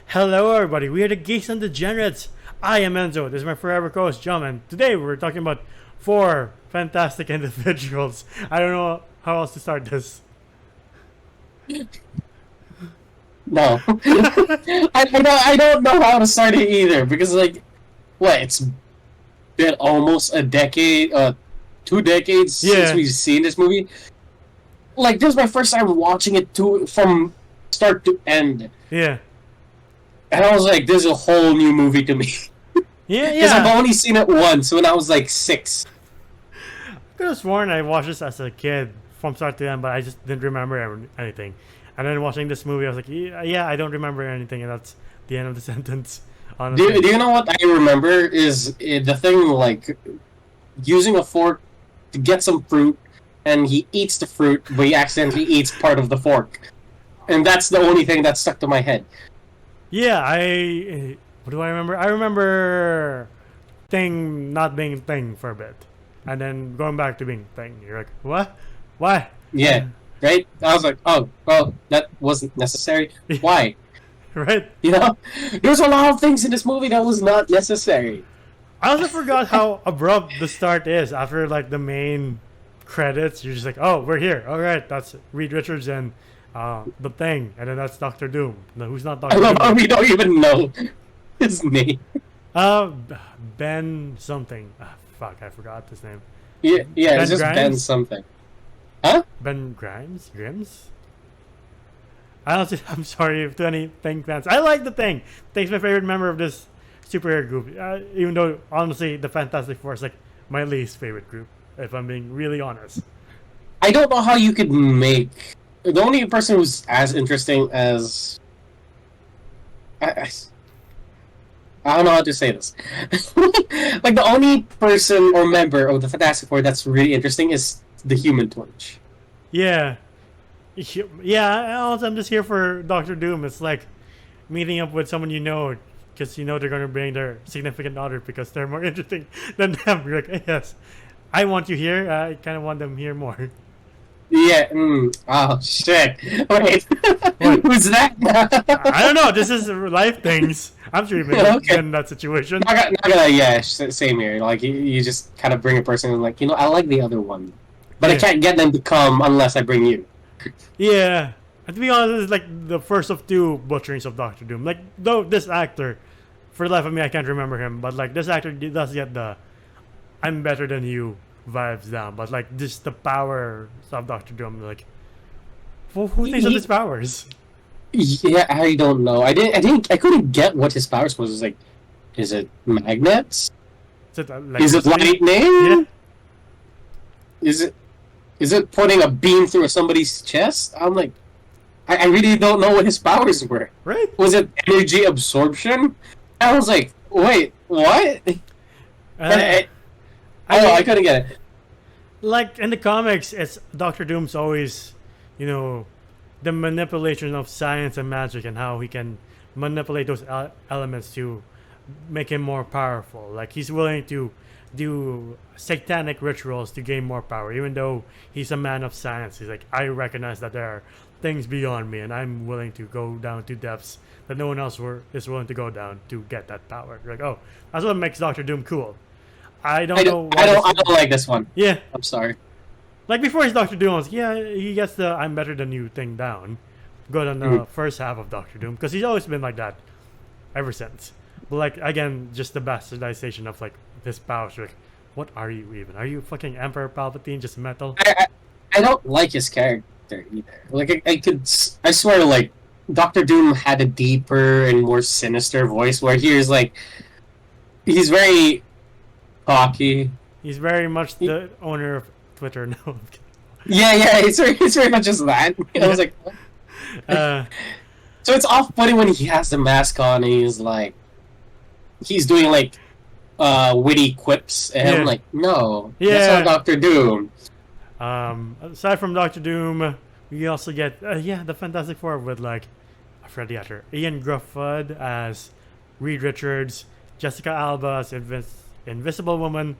Hello, everybody. We are the Geeks and Degenerates. I am Enzo. This is my forever co-host, John, and today we're talking about four fantastic individuals. I don't know how else to start this. No, I don't know how to start it either because it's been almost a decade, 2 decades since we've seen this movie. Like, this is my first time watching it from start to end. Yeah. And I was like, this is a whole new movie to me. Yeah. Because I've only seen it once when I was like 6. I could have sworn I watched this as a kid from start to end, but I just didn't remember anything. And then watching this movie, I was like, yeah, I don't remember anything, and that's the end of the sentence. Honestly. Do you know what I remember is the thing, like, using a fork to get some fruit, and he eats the fruit, but he accidentally eats part of the fork. And that's the only thing that stuck to my head. Yeah, what do I remember? I remember thing not being thing for a bit. And then going back to being thing. You're like, what? Why? Yeah, right? I was like, oh, well, that wasn't necessary. Why? Right? You know? There's a lot of things in this movie that was not necessary. I also forgot how abrupt the start is. After, like, the main credits, you're just like, oh, we're here. All right, that's Reed Richards and the Thing. And then that's Doctor Doom. No, who's not Doctor Doom? We don't even know his name. Ben something. Fuck, I forgot his name. Yeah, Ben it's just Grimes? Ben something. Huh? Ben Grimes? I'm sorry to any Thing fans. I like the Thing. Thing's my favorite member of this superhero group. Even though, honestly, the Fantastic Four is like my least favorite group, if I'm being really honest. I don't know how you could make... The only person who's as interesting as... I don't know how to say this. Like, the only person or member of the Fantastic Four that's really interesting is the Human Torch. Yeah. Yeah, also I'm just here for Doctor Doom. It's like meeting up with someone you know, because you know they're going to bring their significant other because they're more interesting than them. You're like, yes, I want you here. I kind of want them here more. Yeah, oh, shit. Wait, who's that? I don't know. This is life things. I'm sure you've been in that situation. Yeah, same here. Like, you just kind of bring a person and like, I like the other one. But I can't get them to come unless I bring you. Yeah. And to be honest, it's like the first of two butcherings of Doctor Doom. Like, though this actor, for the life of me, I can't remember him, but like this actor does get the I'm better than you vibes down. But like just the power of Doctor Doom, like, who thinks of his powers? Yeah, I don't know. I couldn't get what his powers was. It was like, is it magnets? Is it lightning? Yeah. Is it putting a beam through somebody's chest? I'm like, I really don't know what his powers were. Right? Was it energy absorption? I was like, wait, what? I couldn't get it. Like in the comics, it's Doctor Doom's always, the manipulation of science and magic and how he can manipulate those elements to make him more powerful. Like he's willing to do satanic rituals to gain more power, even though he's a man of science. He's like, I recognize that there are things beyond me, and I'm willing to go down to depths that no one else is willing to go down to get that power. You're like, oh, that's what makes Doctor Doom cool. I don't like this one. Yeah, I'm sorry. Like before his Doctor Doom, he gets the I'm better than you thing down. Good on the first half of Doctor Doom, because he's always been like that ever since. But like again, just the bastardization of like his powers. Like, what are you even? Are you fucking Emperor Palpatine, just metal? I don't like his character either. Like I swear, like Doctor Doom had a deeper and more sinister voice, where he's very cocky. He's very much the owner of Twitter now. Yeah, it's very much just that. I was like, so it's off-putting when he has the mask on and he's doing like witty quips, and I'm like, no, that's not Doctor Doom. Aside from Doctor Doom, we also get the Fantastic Four with like I forgot the actor Ian Gruffud as Reed Richards, Jessica Alba as Invisible Woman,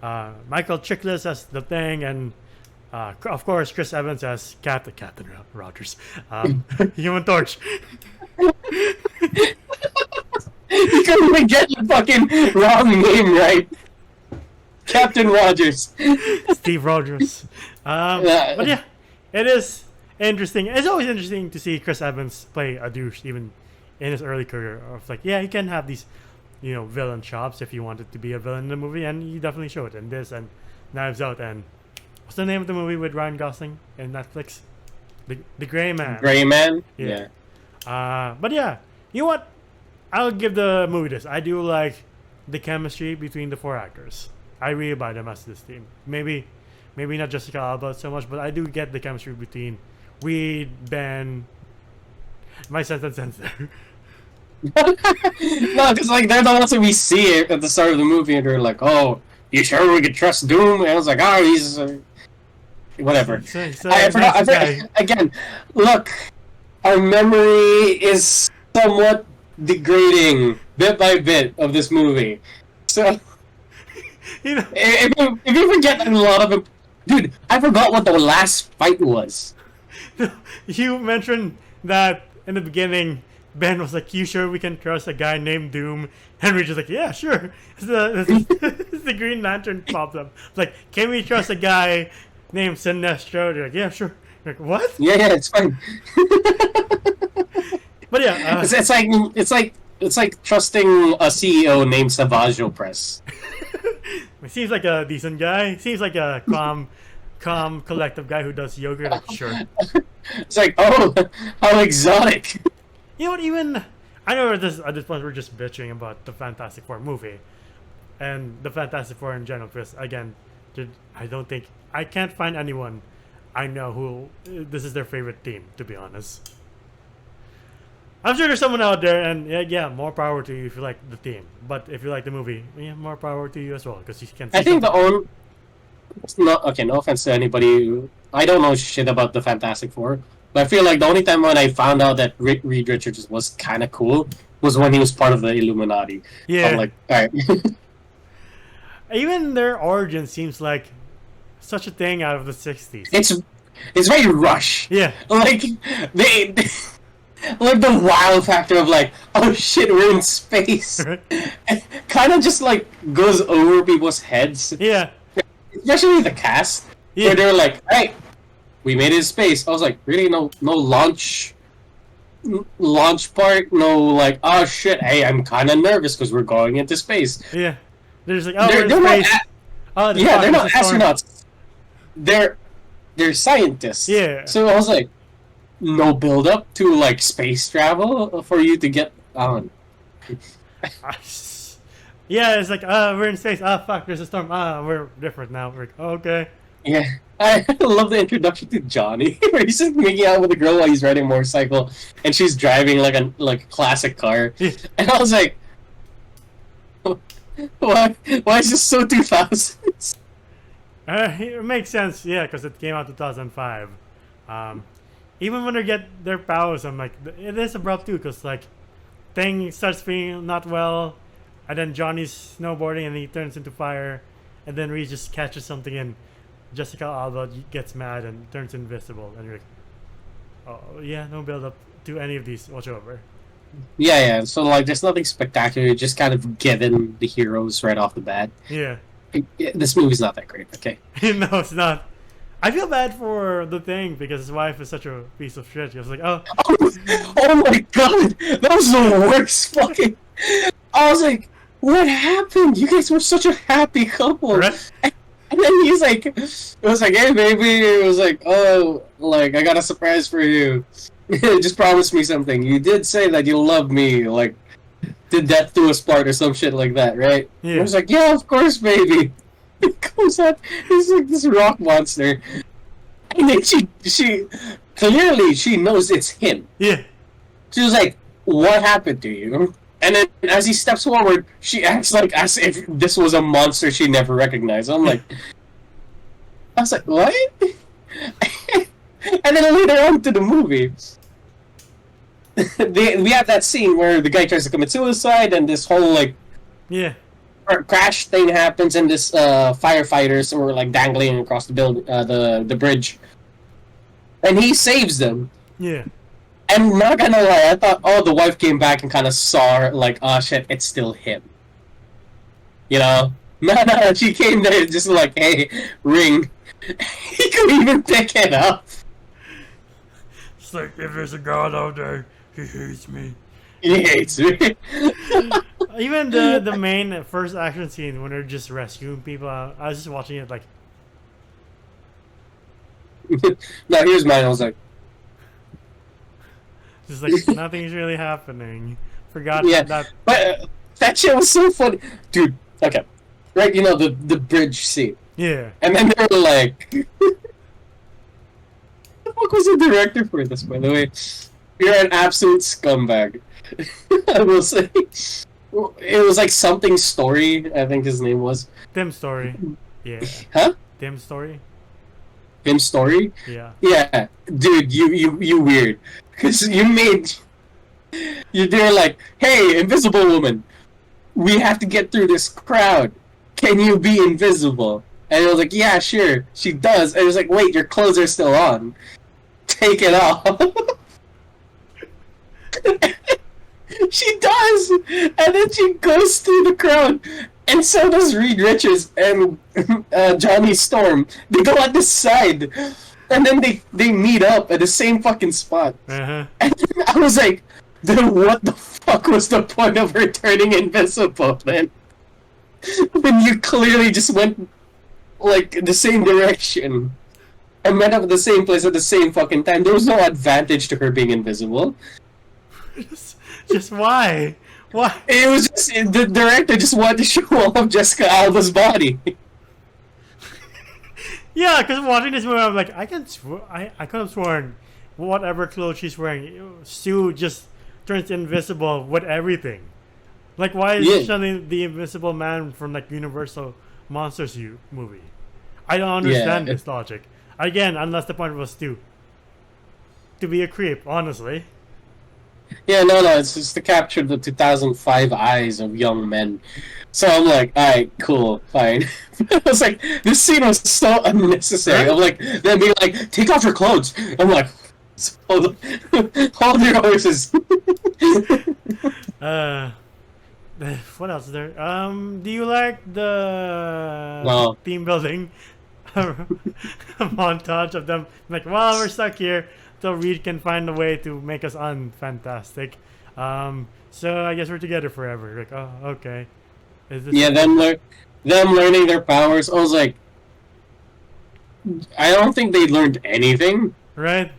Michael Chiklis as the Thing, and of course Chris Evans as Captain Rogers, Human Torch. You couldn't even get your fucking wrong name right. Captain Rogers. Steve Rogers. But yeah, it is interesting. It's always interesting to see Chris Evans play a douche, even in his early career. Of like, yeah, he can have these, villain chops if you wanted to be a villain in the movie, and he definitely showed in this and Knives Out. And what's the name of the movie with Ryan Gosling in Netflix? The Gray Man. Gray Man. Yeah. But yeah, you know what? I'll give the movie this. I do like the chemistry between the four actors. I really buy them as this team. Maybe not Jessica Alba so much, but I do get the chemistry between Reed, Ben. My sentence ends there. No, because like they're the ones that we see at the start of the movie, and they're like, "Oh, you sure we could trust Doom?" And I was like, "Oh, he's whatever." I forgot. Again, look, our memory is somewhat degrading bit by bit of this movie, so. If you forget a lot of it, dude, I forgot what the last fight was. You mentioned that in the beginning, Ben was like, "You sure we can trust a guy named Doom?" Henry just like, "Yeah, sure." The Green Lantern popped up. It's like, "Can we trust a guy named Sinestro?" They're like, "Yeah, sure." You're like, what? Yeah, it's fine. But yeah, it's like trusting a CEO named Savaggio Press. He seems like a decent guy. Seems like a calm, collective guy who does yoga. Like, sure. It's like, oh, how exotic. You know what? Even I know at this point we're just bitching about the Fantastic Four movie and the Fantastic Four in general. Because again, I can't find anyone I know who this is their favorite team. To be honest. I'm sure there's someone out there, and yeah, more power to you if you like the team. But if you like the movie, yeah, more power to you as well, because you can. See I think no offense to anybody. I don't know shit about the Fantastic Four, but I feel like the only time when I found out that Reed Richards was kind of cool was when he was part of the Illuminati. Yeah. I'm like, all right. Even their origin seems like such a thing out of the '60s. It's very Rush. Yeah. Like they like the wow factor of like, oh shit, we're in space. Kind of just like goes over people's heads. Yeah. Especially the cast. Yeah. Where they're like, hey, we made it in space. I was like, really? No launch part? No, like, oh shit, hey, I'm kind of nervous because we're going into space. Yeah. They're just like, oh, we're in space. They're not astronauts. They're scientists. Yeah. So I was like, no build up to like space travel for you to get on. Yeah, it's like, we're in space. Fuck, there's a storm. We're different now. We're okay. Yeah, I love the introduction to Johnny, where he's just making out with a girl while he's riding a motorcycle, and she's driving like a classic car. Yeah. And I was like, why is this so 2000s? It makes sense, yeah, because it came out 2005. Even when they get their powers, I'm like, it is abrupt too, because like, thing starts feeling not well, and then Johnny's snowboarding and he turns into fire, and then Reed just catches something and Jessica Alba gets mad and turns invisible, and you're like, oh yeah, no build up to any of these whatsoever. Yeah. So like, there's nothing spectacular. You're just kind of given the heroes right off the bat. Yeah. This movie's not that great. Okay. No, it's not. I feel bad for the Thing because his wife is such a piece of shit. He was like, oh my god, that was the worst fucking. I was like, what happened? You guys were such a happy couple. Right? And then he's like, it was like, hey baby, it was like, oh, like I got a surprise for you. Just promise me something. You did say that you love me, like, did death do us part or some shit like that, right? Yeah. I was like, yeah, of course, baby. It comes out, he's like this rock monster. And then she clearly she knows it's him. Yeah. She was like, what happened to you? And then as he steps forward, she acts like as if this was a monster she never recognized. I was like, what? And then later on to the movie, we have that scene where the guy tries to commit suicide, and this whole like crash thing happens, and this firefighters were like dangling across the bridge, and he saves them. Yeah. And not gonna lie, I thought, oh, the wife came back and kind of saw her, like, oh shit, it's still him. You know? No, she came there just like, hey, ring. He could even pick it up. It's like, if there's a god out there, he hates me. He hates me. Even the main first action scene when they're just rescuing people, I was just watching it like. No, here's mine. I was like, just like nothing's really happening. Forgot yeah, that. But that shit was so funny, dude. Okay, right? You know the bridge scene. Yeah. And then they were like, "The fuck was the director for this?" By the way, you're an absolute scumbag. I will say. It was like something story. I think his name was Tim Story. Yeah. Huh? Tim Story. Tim Story. Yeah. Yeah, dude, you weird, because they're like, hey, invisible woman, we have to get through this crowd. Can you be invisible? And it was like, yeah, sure, she does. And it was like, wait, your clothes are still on. Take it off. She does, and then she goes through the crowd, and so does Reed Richards and Johnny Storm. They go at the side, and then they meet up at the same fucking spot. Uh-huh. And I was like, then what the fuck was the point of her turning invisible then? When you clearly just went like the same direction and met up at the same place at the same fucking time. There was no advantage to her being invisible. Just why? Why? It was just the director just wanted to show off Jessica Alba's body. Yeah, because watching this movie, I'm like, I could have sworn, whatever clothes she's wearing, Sue just turns invisible with everything. Like, why is she the Invisible Man from like Universal Monsters movie? I don't understand this logic. Again, unless the point was to be a creep, honestly. Yeah, no, it's just to capture the 2005 eyes of young men. So I'm like, alright, cool, fine. I was like, this scene was so unnecessary. I'm like, them being like, take off your clothes. I'm like, hold your horses. What else is there? Do you like the team building montage of them? Like, well, we're stuck here. So Reed can find a way to make us unfantastic. So I guess we're together forever. Like, oh, okay. Is this them learning their powers. I was like, I don't think they learned anything. Right?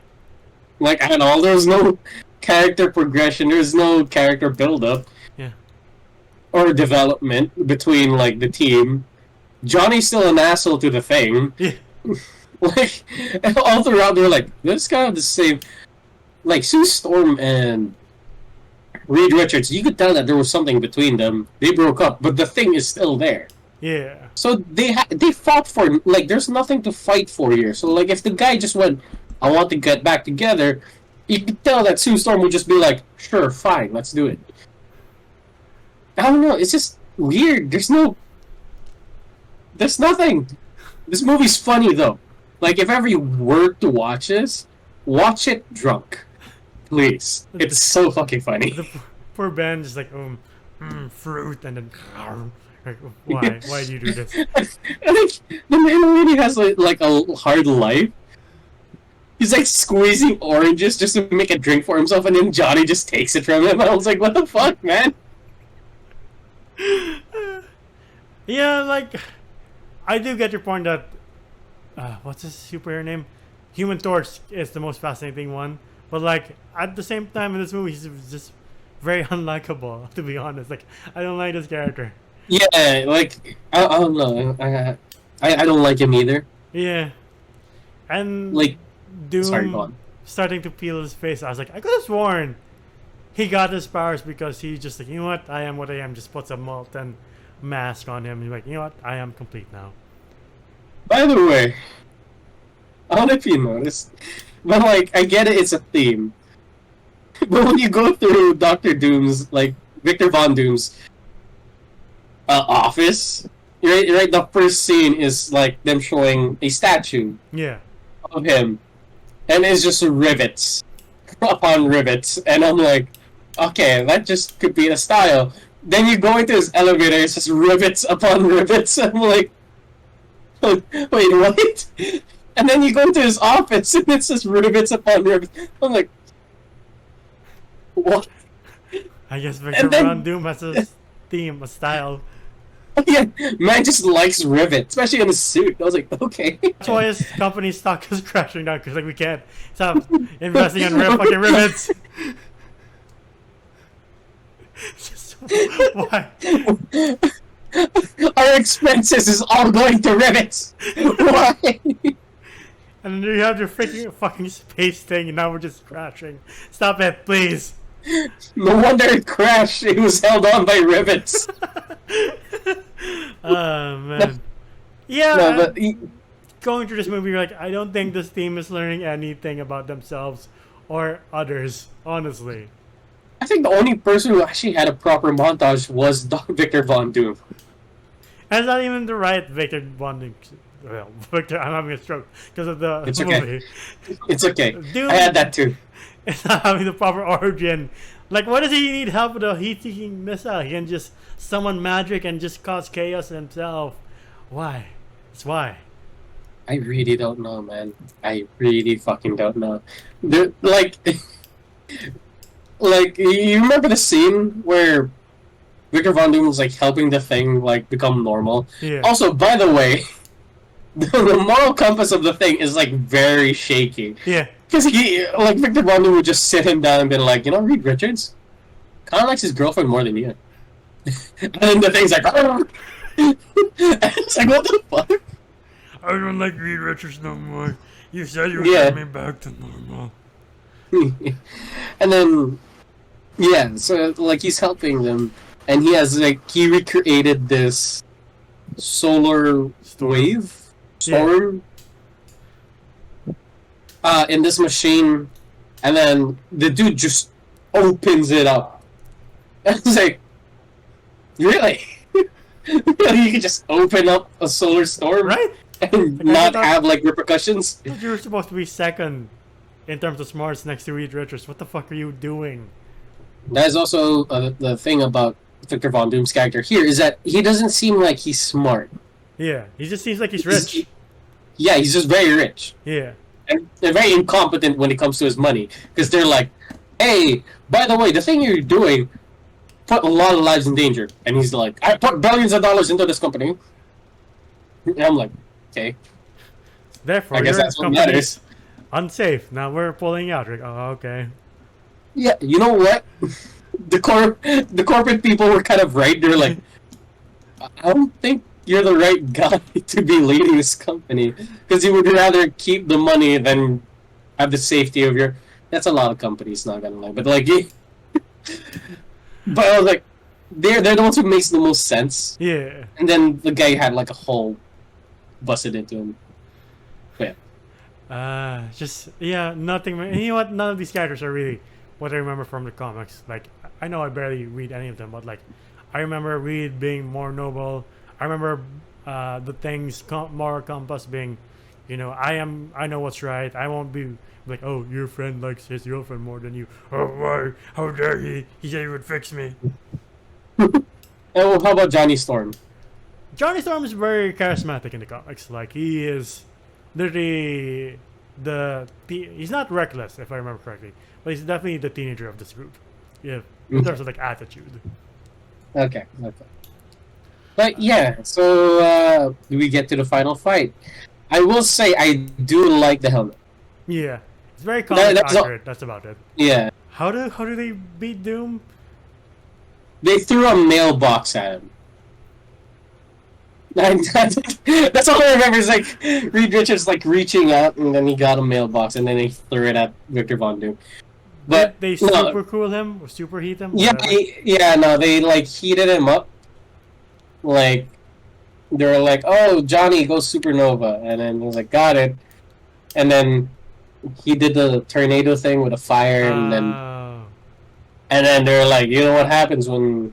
Like, at all. There's no character progression. There's no character build-up. Yeah. Or development between, like, the team. Johnny's still an asshole to the Thing. Yeah. Like, all throughout, they're like, this is kind of the same. Like, Sue Storm and Reed Richards, you could tell that there was something between them. They broke up, but the Thing is still there. Yeah. So they fought for, like, there's nothing to fight for here. So, like, if the guy just went, I want to get back together, you could tell that Sue Storm would just be like, sure, fine, let's do it. I don't know, it's just weird. There's nothing. This movie's funny, though. Like, if ever you were to watch this, watch it drunk. Please. It's so fucking funny. The poor Ben just like, fruit, and then, like, why? Why do you do this? I think the man really has, like a hard life. He's, like, squeezing oranges just to make a drink for himself, and then Johnny just takes it from him. I was like, what the fuck, man? Yeah, like, I do get your point that what's his superhero name? Human Torch is the most fascinating one. But, like, at the same time in this movie, he's just very unlikable, to be honest. Like, I don't like this character. Yeah, like, I don't know. I don't like him either. Yeah. And, like, Doom starting to peel his face. I was like, I could have sworn he got his powers because he just like, you know what? I am what I am. Just puts a molten mask on him. He's like, you know what? I am complete now. By the way, I don't know if you noticed, but, like, I get it, it's a theme. But when you go through Dr. Doom's, like, Victor Von Doom's office, right, the first scene is, like, them showing a statue Yeah. of him. And it's just rivets upon rivets, and I'm like, okay, that just could be a style. Then you go into his elevator, it's just rivets upon rivets. I'm like, wait, what? And then you go into his office, and it's just rivets upon rivets. I'm like, what? I guess Victor Von Doom has a theme, a style. Yeah, man just likes rivets, especially in his suit. I was like, okay. That's why his company stock is crashing down, because like we can't stop investing in fucking rivets. Just, why? Our expenses is all going to rivets. Why? And then you have your freaking fucking space thing, and now we're just crashing. Stop it, please. No wonder it crashed. It was held on by rivets. Oh man. Yeah. No, but going through this movie, like, I don't think this team is learning anything about themselves or others. Honestly. I think the only person who actually had a proper montage was Victor Von Doom. And it's not even the right Victor Von Doom. Well, Victor, I'm having a stroke because of the movie. It's okay. Dude, I had that too. It's not having the proper origin. Like, why does he need help with a heat-seeking missile? He can just summon magic and just cause chaos himself. Why? It's why. I really don't know, man. I really fucking don't know. Like, you remember the scene where Victor Von Doom was like helping the thing like become normal? Yeah. Also, by the way, the moral compass of the thing is like very shaky. Yeah. Because Victor Von Doom would just sit him down and be like, Reed Richards kind of likes his girlfriend more than you. And then the thing's like, it's like, what the fuck? I don't like Reed Richards no more. You said you would get me back to normal. And then, so like he's helping them, and he recreated this solar wave storm. In this machine, and then the dude just opens it up. And it's like, really? You can just open up a solar storm, right? And not have like repercussions. You were supposed to be second in terms of smarts next to Reed Richards. What the fuck are you doing? That is also the thing about Victor Von Doom's character here, is that he doesn't seem like he's smart. Yeah, he just seems like he's rich. He's just very rich. Yeah. And they're very incompetent when it comes to his money, because they're like, hey, by the way, the thing you're doing put a lot of lives in danger. And he's like, I put billions of dollars into this company. And I'm like, okay. Therefore, I guess that's what matters. Unsafe. Now we're pulling out. Like, oh, okay. Yeah, you know what? The corporate people were kind of right. They're like, I don't think you're the right guy to be leading this company, because you would rather keep the money than have the safety of your. That's a lot of companies, not gonna lie, but like, but I was like, they're the ones who makes the most sense. Yeah. And then the guy had like a hole busted into him. But nothing. You know what? None of these characters are really what I remember from the comics. Like, I know I barely read any of them, but like, I remember Reed being more noble. I remember the things, moral compass being, I know what's right. I won't be like, oh, your friend likes his girlfriend more than you. Oh, why? How dare he? He said he would fix me. Oh, how about Johnny Storm? Johnny Storm is very charismatic in the comics. Like, he is literally he's not reckless, if I remember correctly, but he's definitely the teenager of this group. Yeah, in terms of like attitude. Okay. But yeah, so we get to the final fight. I will say I do like the helmet. Yeah, it's very comic accurate. That's about it. Yeah. How do they beat Doom? They threw a mailbox at him. That's all I remember. Is like Reed Richards like reaching out, and then he got a mailbox, and then they threw it at Victor Von Doom. But they super cool him or superheat him? Yeah, they like heated him up. Like, they were like, oh, Johnny, go supernova. And then he was like, got it. And then he did the tornado thing with a fire. And then they were like, you know what happens when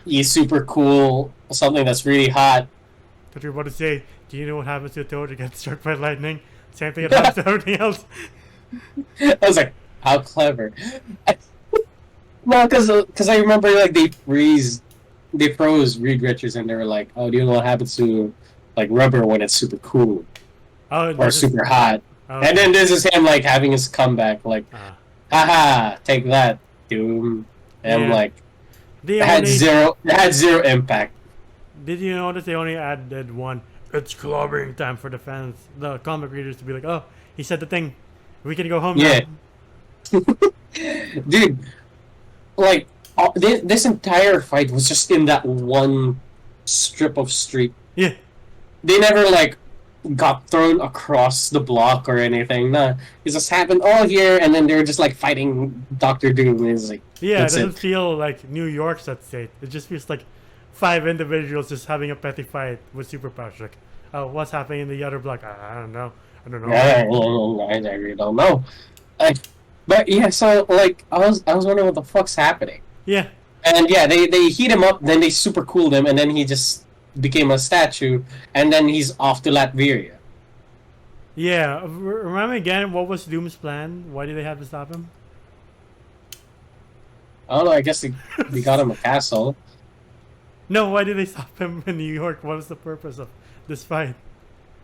you super cool something that's really hot? But you're about to say, do you know what happens to a toad that gets struck by lightning? Same thing that happens to everything else. I was like, How clever. No, because I remember like they froze Reed Richards, and they were like, "Oh, do you know what happens to like rubber when it's super cool Oh, or this is super hot?" okay. And then this is him like having his comeback, like, Uh, "Haha, take that, Doom." And I'm yeah. like, They it had zero impact. Did you notice they only added one? It's clobbering time for the fans, the comic readers, to be like, oh, he said the thing. We can go home Yeah, now. dude, like this entire fight was just in that one strip of street. Yeah. They never like got thrown across the block or anything. Nah, it just happened all here, and then they were just like fighting Doctor Doom. And it's like, Yeah, it that's doesn't it. feel like New York set state. It just feels like 5 individuals just having a petty fight with superpowers. Like, oh, what's happening in the other block? I don't know. I don't know. I really don't know. Like, but yeah, so like I was wondering what the fuck's happening. Yeah. And yeah, they heat him up, then they super cooled him, and then he just became a statue, and then he's off to Latveria. Yeah. Remind me again, what was Doom's plan? Why did they have to stop him? I don't know. I guess they got him a castle. No, why did they stop him in New York? What was the purpose of this fight?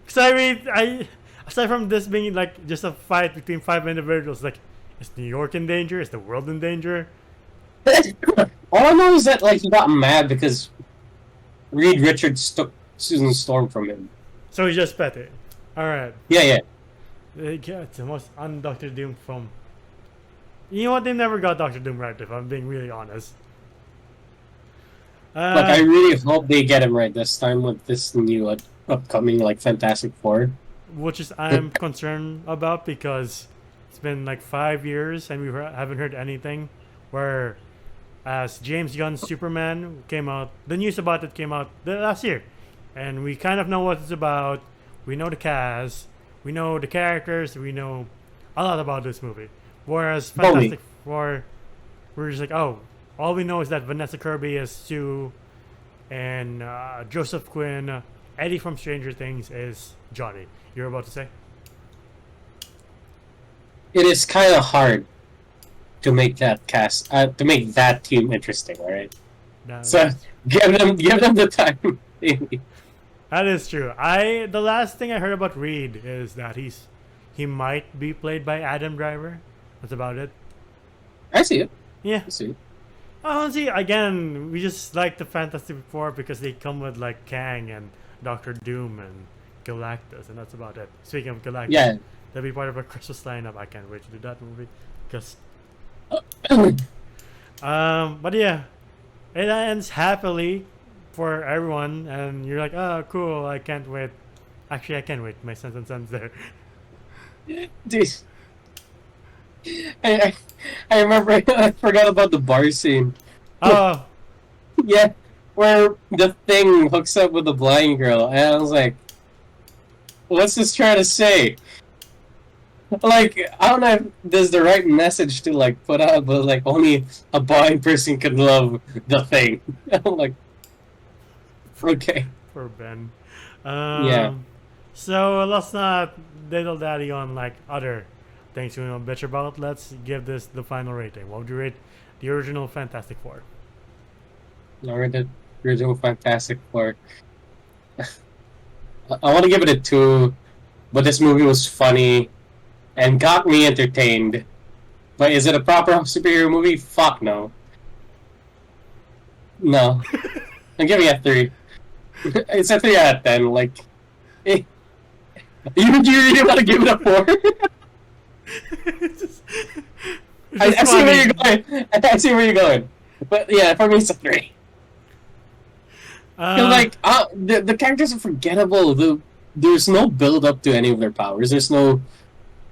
Because I mean, aside from this being like just a fight between 5 individuals, like, is New York in danger? Is the world in danger? All I know is that like he got mad because Reed Richards took Susan Storm from him. So he just petty. Alright. Yeah, yeah. It's the most un-Doctor Doom film. You know what? They never got Doctor Doom right, if I'm being really honest. Look, I really hope they get him right this time with this new upcoming like Fantastic Four. Which is I'm concerned about because it's been like 5 years and we haven't heard anything. Where, as James Gunn's Superman came out, the news about it came out last year, and we kind of know what it's about. We know the cast, we know the characters, we know a lot about this movie. Whereas Fantastic Four, we're just like, oh, all we know is that Vanessa Kirby is Sue, and Joseph Quinn, Eddie from Stranger Things is Johnny. You're about to say? It is kind of hard to make that to make that team interesting, all right? No, So give them the time. that is true. The last thing I heard about Reed is that he might be played by Adam Driver. That's about it. I see it. Yeah. I see it. Honestly, again, we just like the Fantastic Four because they come with like Kang and Doctor Doom and Galactus, and that's about it. Speaking of Galactus, Yeah. that'll be part of a Christmas lineup. I can't wait to do that movie. Because, but yeah, it ends happily for everyone, and you're like, oh, cool, I can't wait. Actually, I can't wait. My sentence ends there. Dude. I, I remember I forgot about the bar scene. Oh, Yeah, where the thing hooks up with the blind girl, and I was like, "What's this trying to say?" Like, I don't know if there's the right message to like put out, but like only a blind person can love the thing. I'm like, okay, poor Ben. Yeah. So let's not diddle daddy on like other things we want to bitch about. Let's give this the final rating. What would you rate the original Fantastic Four? alright, the original Fantastic Four. I want to give it a 2, but this movie was funny and got me entertained. But is it a proper superhero movie? Fuck no. No. I'm giving it a 3. It's a 3 out of 10. Like, eh. You really want to give it a 4? I see where you're going. I see where you're going. But yeah, for me it's a 3. Like, the characters are forgettable. There's no build up to any of their powers. There's no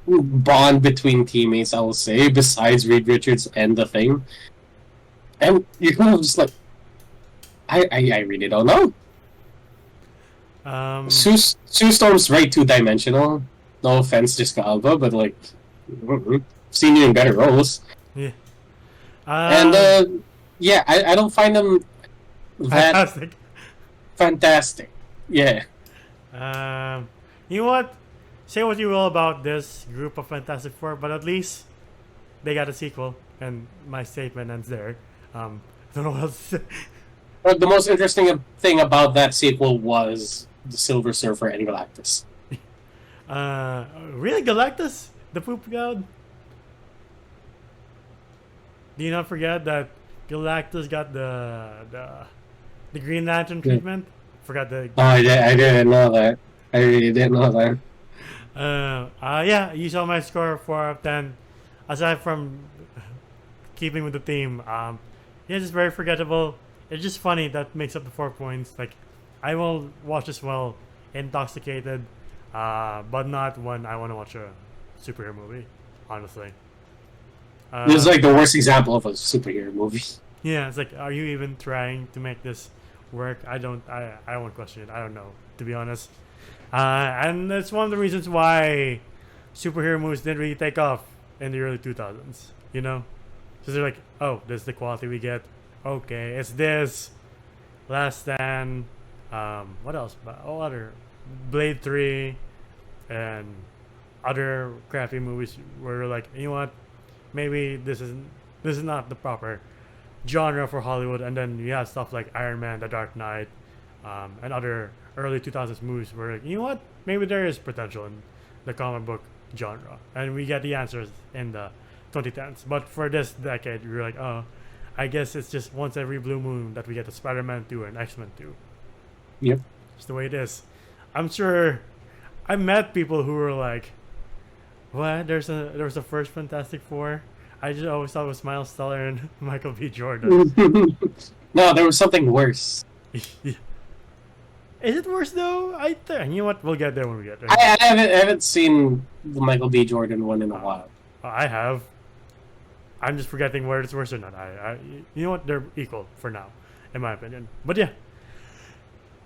bond between teammates, I will say, besides Reed Richards and the Thing. And you're kind of just like, I really don't know. Sue Storm's very two-dimensional. No offense, Jessica Alba, but like, seen you in better roles. Yeah. And yeah, I don't find them that fantastic. Yeah. You know what? Say what you will about this group of Fantastic Four, but at least they got a sequel, and my statement ends there. I don't know what else to say. But the most interesting thing about that sequel was the Silver Surfer and Galactus. Really, Galactus, the poop god? Do you not forget that Galactus got the Green Lantern treatment? Forgot the. Oh, I didn't know that. I really didn't know that. Yeah, you saw my score 4 out of 10. Aside from keeping with the theme, yeah, it's very forgettable. It's just funny that makes up the 4 points. Like, I will watch this well intoxicated, but not when I want to watch a superhero movie. Honestly, This is like the worst example of a superhero movie. yeah, it's like, are you even trying to make this work? I won't question it. I don't know, to be honest. And that's one of the reasons why superhero movies didn't really take off in the early 2000s. You know, because they're like, oh, this is the quality we get. Okay, it's this. Last Stand. What else? Oh, other Blade 3 and other crappy movies where like, you know what? Maybe this is not the proper genre for Hollywood. And then you have stuff like Iron Man, The Dark Knight, and other early 2000s movies where like, you know what? Maybe there is potential in the comic book genre, and we get the answers in the 2010s. But for this decade, we're like, oh, I guess it's just once every blue moon that we get a Spider-Man 2 and X-Men 2. Yep. It's the way it is. I'm sure I met people who were like, what? There was a first Fantastic Four? I just always thought it was Miles Teller and Michael B. Jordan. No, there was something worse. Is it worse though? You know what? We'll get there when we get there. I haven't seen the Michael B. Jordan one in a while. I have. I'm just forgetting whether it's worse or not. You know what? They're equal for now, in my opinion. But yeah.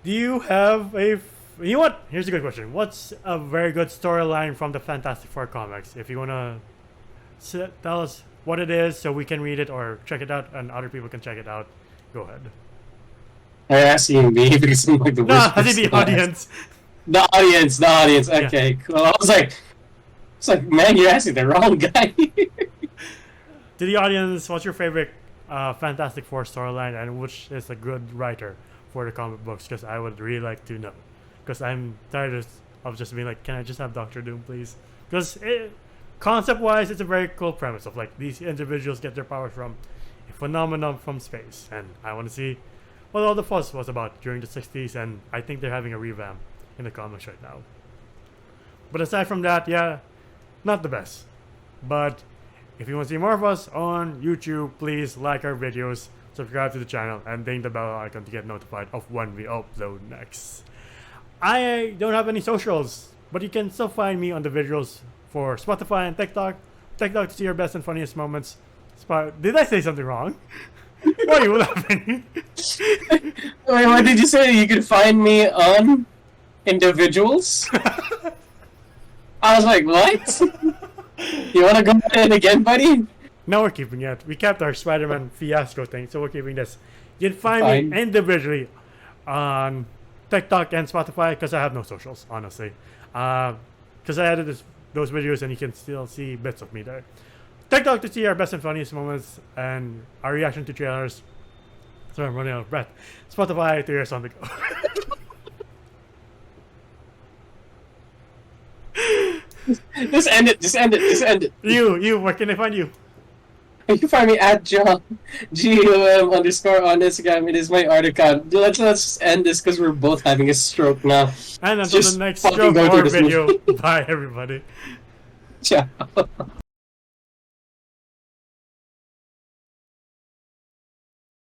Do you have a... You know what? Here's a good question. What's a very good storyline from the Fantastic Four comics? If you want to tell us what it is so we can read it or check it out and other people can check it out, go ahead. Are you asking me because I'm like the No, worst I think the person to ask? audience. The audience. Okay, Yeah. cool. I was like, man, you're asking the wrong guy. To the audience, what's your favorite Fantastic Four storyline and which is a good writer for the comic books? Because I would really like to know. Because I'm tired of just being like, can I just have Doctor Doom, please? Because concept-wise, it's a very cool premise of like these individuals get their powers from a phenomenon from space, and I want to see what all the fuss was about during the 60s, and I think they're having a revamp in the comics right now. But aside from that, yeah, not the best. But if you want to see more of us on YouTube, please like our videos, subscribe to the channel, and ding the bell icon to get notified of when we upload next. I don't have any socials, but you can still find me on the visuals for Spotify and TikTok. TikTok to see your best and funniest moments. Did I say something wrong? Why are you laughing? Wait, what did you say? You could find me on individuals? I was like, what? You want to go ahead again, buddy? No, we're keeping it. We kept our Spider-Man fiasco thing, so we're keeping this. You can find me individually on TikTok and Spotify because I have no socials, honestly. Because I added those videos and you can still see bits of me there. TikTok to see our best and funniest moments and our reaction to trailers. Sorry, I'm running out of breath. Spotify to hear something. Just end it. You, where can I find you? You can find me at John GUM _ on Instagram. It is my art account. Let's just end this because we're both having a stroke now. And until the next stroke or video, bye everybody. Ciao.